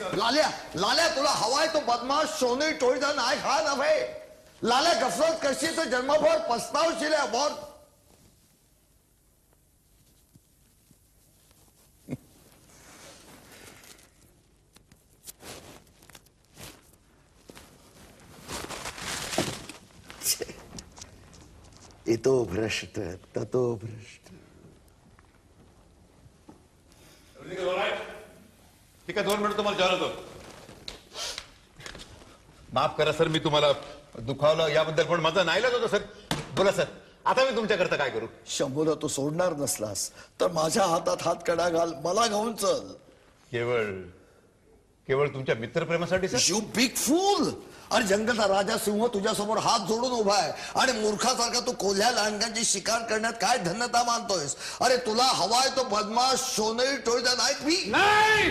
लाल्या लाल्या तुला हवाय तो बदमाश सोने टोळीचा नायक हा नव्हे. लाल्या गफलत करशील तर जन्मभर पस्तावशील. बहुत इतो भ्रष्ट ततो भ्रष्ट. ठीक आहे 2 मिनिट तुम्हाला जाणवतो. माफ करा सर मी तुम्हाला दुखावलं याबद्दल पण माझा नाईलाज होता सर. बोला सर आता मी तुमच्याकरता काय करू. शंभूला तू सोडणार नसलास तर माझ्या हातात हातकडा घाल. मला घेऊन चल. केवळ केवळ तुमच्या मित्रप्रेमासाठी सर. यू बिग फूल. अरे जंगलचा राजा सिंह तुझ्यासमोर हात जोडून उभा आहे आणि मूर्खासारखा तू कोल्ह्या लांडग्यांची शिकार करण्यात काय धन्यता मानतोयस. अरे तुला हवाय तो बदमाश सोनेरी टोळीचा नायक मी नाही